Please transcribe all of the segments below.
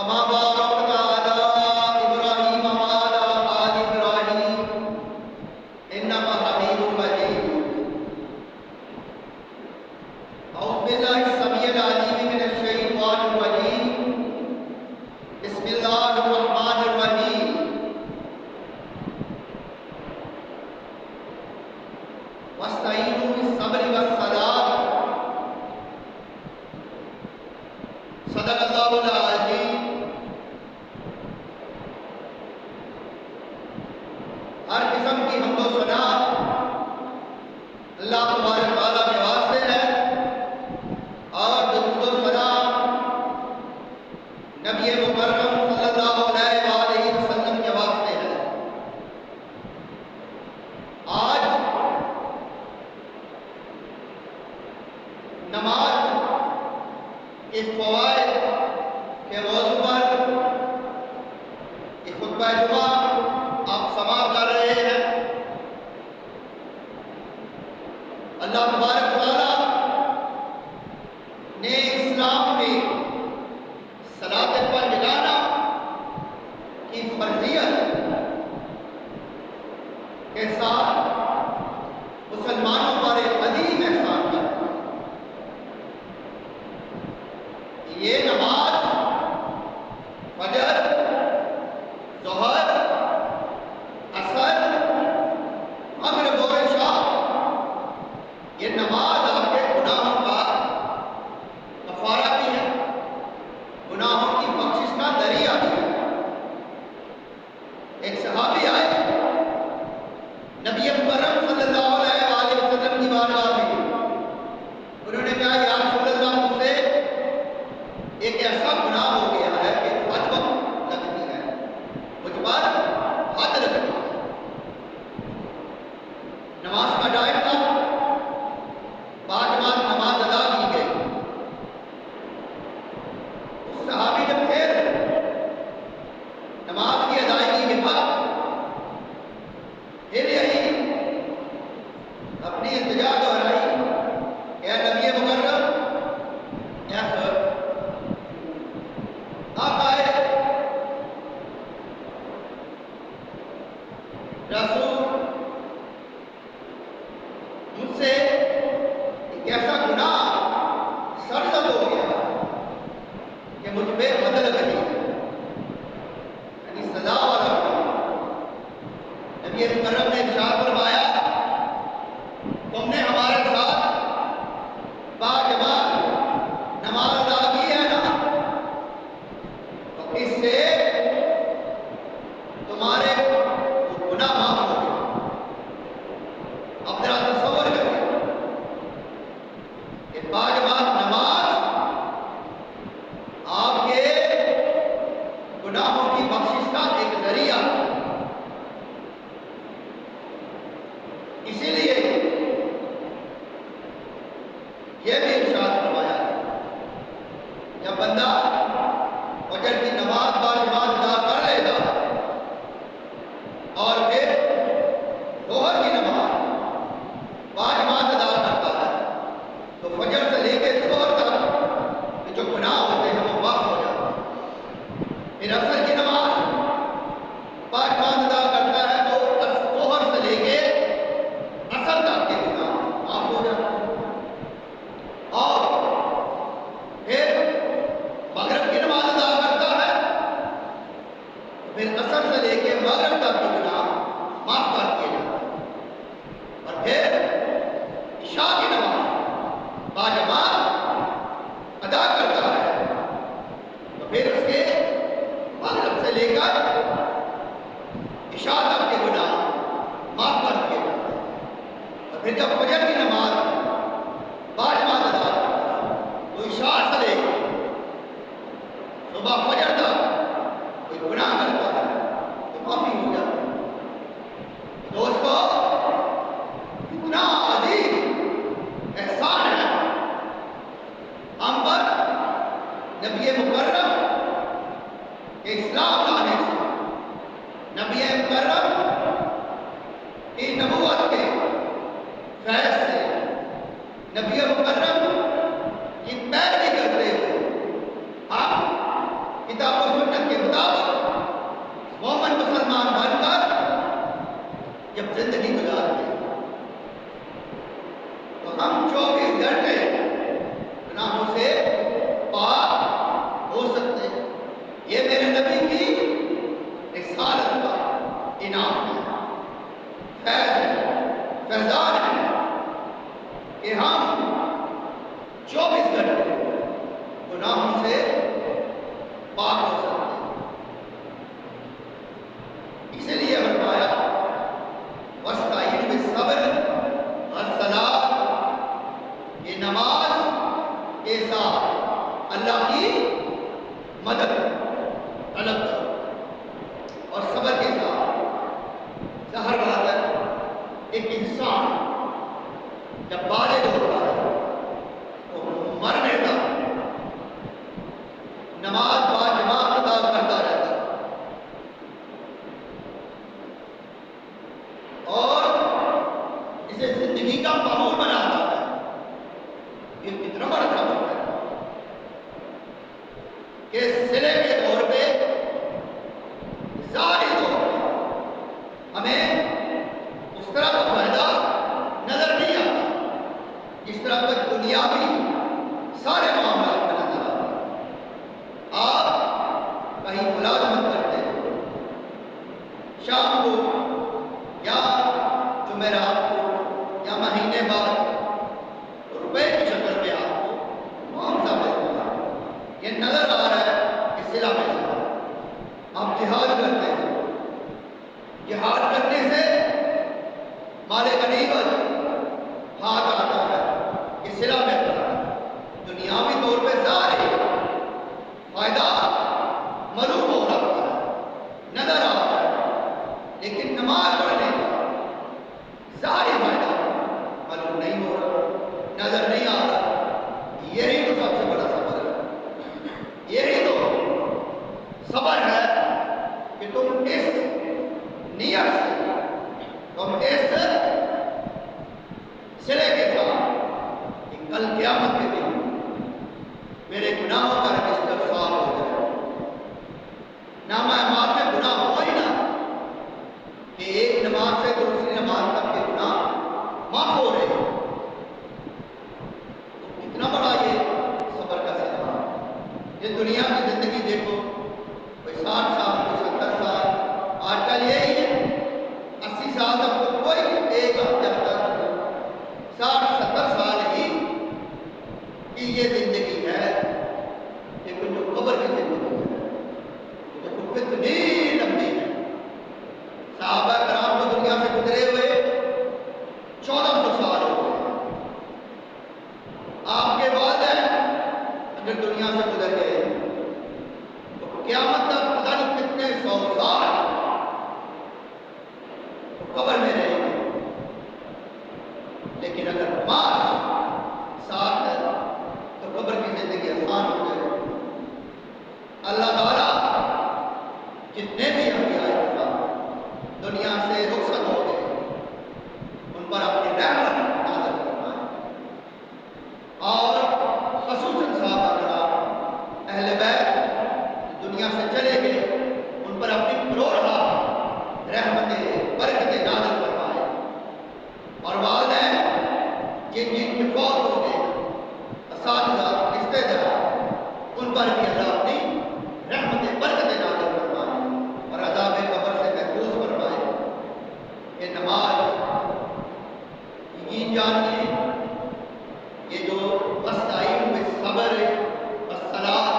कमा बारकना अला इब्राहीम व अला आलि इब्राहीम इन्नका हमीदुम मजीद। औज़ु बिल्लाहि समीइल अलीम मिनश शैतानिर रजीम। बिस्मिल्लाहिर रहमानिर रहीम। वस्तईनु बिस्सब्रि वस्सलात। सदक़ल्लाहुल अज़ीम। हर किस्म की हम्दो सना अल्लाह तबारक व तआला के वास्ते है और दुरूद व सलाम नबी मुकर्रम सल्लल्लाहु अलैहि वसल्लम के वास्ते है। आज नमाज के फ़वाइद के मौजू पर एक खुतबा जुमा आप समाअत कर रहे हैं। अल्लाह तबारक व तआला ने इस्लाम में सलात पर मिलाना की फर्जियत के साथ मुसलमानों पर एक अजीम एहसान किया। ये नमाज फजर, ज़ोहर, असर, मगरिब और इशा, ये नमाज आपके गुनाहों का कफारा भी है, गुनाहों की बख्शिश का दरिया भी है। एक सहाबी आए नबी मुकर्रम सल्लल्लाहु अलैहि वसल्लम की बारगाह में। उन्होंने कहा, या रसूलल्लाह, मुझसे एक ऐसा गुनाह हो गया है कि हद लगती है, मुझ पर हद लगती है। नमाज का टाइम था, बाद नमाज अदा की गई। उस सहाबी ने फिर नमाज की अदायगी के बाद फिर यही अपनी इल्तिजा दोहराई, या नबी मुकर्रम, या आकाए रसूल, मुझसे एक ऐसा गुनाह सरजद हो गया कि मुझ पे हद लग गई, यानी सजा वाला गुनाह। नबी मुकर्रम ने इरशाद फरमाया, तुमने हमारे साथ बाजमात नमाज अदा की है ना, तो इससे तुम्हारे गुनाह माफ हो गए। अब जरा तसव्वुर करिए कि बाजमात नमाज आपके गुनाहों की बख्शिश का एक जरिया है। इसीलिए यह भी इरशाद फरमाया, जब बंदा फजर की नमाज बाजमात अदा कर लेगा और फिर ज़ोहर की नमाज बाजमात अदा करता है, तो फजर से लेकर ज़ोहर तक के जो गुनाह होते हैं वो माफ हो जाते हैं। फिर असर की नमाज बाजमात अदा करता है तो ज़ोहर से लेकर असर तक के गुनाह माफ हो जाते हैं। और फिर मगरिब की नमाज अदा करता है तो फिर असर से लेकर मगरिब तक के गुनाह माफ कर दिए जाते हैं। और फिर इशा की नमाज बाजमात अदा करता है तो फिर उसके मगरिब से लेकर इशा तक के गुनाह माफ कर दिए जाते हैं। और फिर जब फजर की नमाज बाजमात अदा करता है तो इशा से लेकर सुबह फजर तक कोई गुनाह करता है तो माफी हो जाती है। दोस्तों, इतना अजीम एहसान है हम पर नबी मुकर्रम के इस्लाम लाने से, नबी मुकर्रम की नबूवत के फैज़ से, नबी मुकर्रम की पैरवी करते हुए हम किताब इंसान बनकर जब जिंदगी गुजारते हैं तो हम 24 घंटे गुनाहों से पाक हो सकते हैं। ये मेरे नबी की रिसालत का इनाम है, फैज़ है, फैज़ान है कि हम 24 घंटे गुनाहों से पाक हो सकते हैं। इसलिए फरमाया वस्ताईन बिस्सब्र वस्सलात, ये नमाज के साथ अल्लाह की मदद तलब करो और सब्र के साथ। ज़ाहिर बात है एक इंसान जब बालिग होता है तो मरने तक नमाज बाजमात अदा करता रहता है और इसे जिंदगी का मामूल बनाता है। ये कितना बड़ा सबक है कि सिले के तौर पे जारी तौर पे हमें उस तरह का फायदा नजर नहीं आता जिस तरह का दुनियावी सारे मामला में नजर आता। आप कहीं मुलाजमत करते हैं, शाम को या जुमेरात को या महीने बाद रुपए की शक्ल में आपको मुआवजा मिलता है, ये नजर आ रहा है कि सिला मिल रहा है। आप जिहाद करते हैं, जिहाद करने से माले गनीमत हाथ आता है, ये सिला मिल रहा है। दुनियावी तौर पे सारे फायदा मलूम हो रहा है, नजर आ रहा है, लेकिन नमाज पढ़ने का सारी फायदा मालूम नहीं हो रहा, नजर नहीं आ रहा। यही तो सबसे बड़ा सबर है, यही तो सबर है कि तुम इस नियत से, तुम इस सिले के साथ कि कल क़यामत के दिन मेरे गुनाहों का रजिस्टर साफ हो जाए। नामा माफ में गुनाह हो ही ना कि एक नमाज से दूसरी नमाज तक के गुनाह माफ हो रहे हैं। तो कितना बड़ा ये सबर का सदका है। ये दुनिया की जिंदगी देखो, कोई 60 साल, कोई 70 साल, आजकल यही है 80 साल तक तो कोई एक हफ्ते तक 60-70 साल ही कि ये जिंदगी है। लेकिन जो कब्र की जिंदगी है तो कितनी लंबी है। सहाबा कराम को दुनिया से गुजरे हुए 1400 साल हो गए। आपके बाद अगर दुनिया से गुजर गए तो क़यामत तक पता नहीं कितने 100 साल तो कब्र में रहेंगे। लेकिन अगर नमाज साथ है तो कब्र की जिंदगी आसान हो जाए। अल्लाह ताला जितने भी अंबिया दुनिया से रुखसत हो गए उन पर अपनी रहमत नाज़िल फरमाए और ख़ुसूसन सहाबा कराम अहले बैत दुनिया से चले गए उन पर अपनी करोड़हा रहमतें बरकतें नाज़िल फरमाए और वालिदैन जिन जिनके फौत हो गए, असातिज़ा, रिश्तेदार, उन पर भी अल्लाह अपनी रहमतें बरकतें नाज़िल फरमाए और अज़ाब कब्र से महफूज फरमाए। ये नमाज यकीन जानिए ये जो वस्ताईन बिस्सब्र वस्सलात,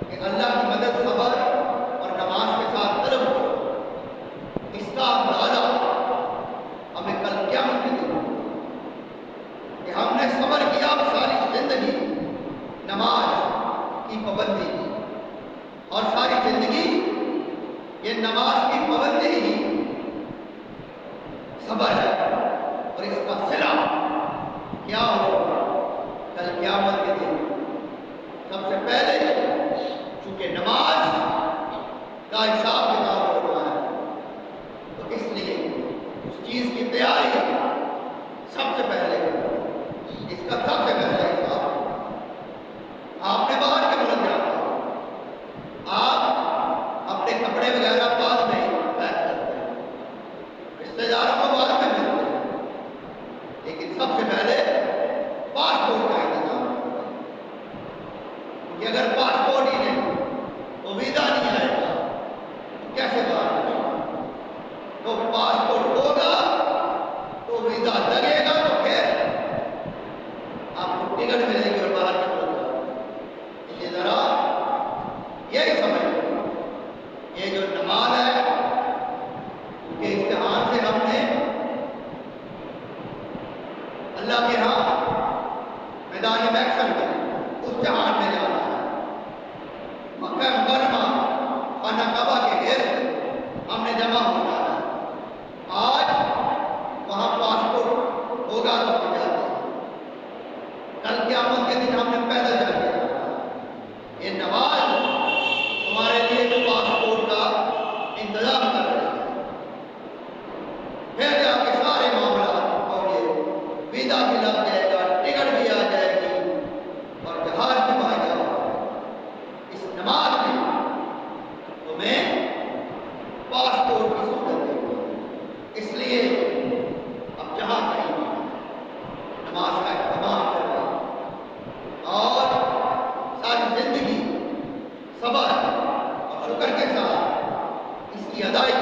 कि अल्लाह की मदद सबर और नमाज के साथ तलब करो, इसका अंदाजा हमें कल क़यामत में देगा कि हमने सबर किया सारी जिंदगी नमाज की पाबंदी की और सारी जिंदगी ये नमाज की पाबंदी ही सबर है और इसका सिला क्या होगा कल क़यामत के दिन। सबसे पहले चूंकि नमाज का हिसाब किताब होना है तो इसलिए उस चीज की तैयारी सबसे पहले, इसका सबसे पहले हिसाब आपने बाहर के मुल्क जाना, आप अपने कपड़े वगैरह बाद में पैक करते हैं, रिश्तेदारों को बाद में मिलते हैं, लेकिन सबसे पहले पासपोर्ट का इंतजाम करते हैं, क्योंकि अगर पासपोर्ट ही नहीं तो वीजा नहीं आएगा तो कैसे बाहर निकलेगा? तो पासपोर्ट होगा तो वीजा लगेगा, तो फिर आपको टिकट मिलेगी और बाहर निकलेगा। इसी तरह यही समझ लो, ये जो नमाज है उनके इस्तेमाल से हमने अल्लाह के यहाँ मैदान महशर में उस जहान में जाना है। मक्का मुकर्रमा खाना काबा के गिर्द हमने जमा होना है। आज वहाँ पासपोर्ट होगा तो हम जाते हैं, कल क़यामत के दिन हमने पैदल जाके जाना है। ये नमाज हमारे लिए तो पासपोर्ट का इंतजाम कर रही है। फिर जाके सारे मामला होंगे, वीजा भी लग जाएगा, टिकट भी आ जाएगी और जहाज भी वहाँ जाओगे। इस नमाज में तुम्हें पासपोर्ट की सूरत है, इसलिए अब जहाँ कहीं भी नमाज का इस्तेमाल करें और सारी जिंदगी सब्र और शुक्र के साथ इसकी अदायगी